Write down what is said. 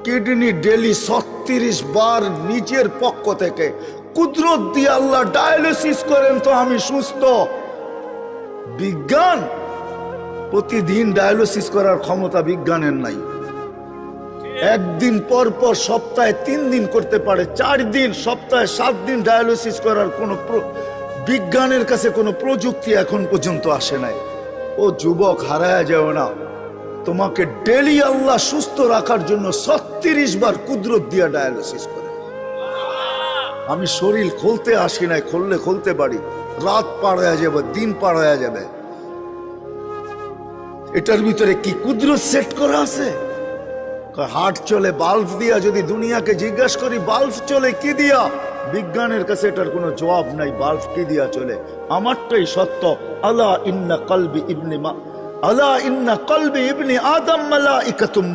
Kidney daily 36 বার নিজের পক্ষ থেকে কুদরত দিয়ে আল্লাহ ডায়ালিসিস করেন তো আমি সুস্থ। বিজ্ঞান প্রতিদিন ডায়ালিসিস করার ক্ষমতা বিজ্ঞানের নাই। একদিন পর পর সপ্তাহে 3 দিন করতে পারে, 4 দিন, সপ্তাহে 7 দিন ডায়ালিসিস করার কোন বিজ্ঞানের কাছে কোনো প্রযুক্তি এখন পর্যন্ত আসে নাই। ও যুবক, হারায়া যাও না, তোমাকে ডেলি আল্লাহ সুস্থ রাখার জন্য 36 বার কুদরত দিয়া ডায়ালিসিস করে। আমি শরীর খুলতে আসি নাই, খুলতে পারি, রাত পার হয়ে যাবে, দিন পার হয়ে যাবে। এটার ভিতরে কি কুদরত সেট করা আছে? হার্ট চলে বাল্ব দিয়া। যদি দুনিয়াকে জিজ্ঞাসা করি বাল্ব চলে কি দিয়া, বিজ্ঞানের কাছে এটার কোনো জবাব নাই। বাল্ব কি দিয়া চলে? আমারটাই সত্য। আলা ইন্না কলবি ইবনি আদম মালাইকাতুম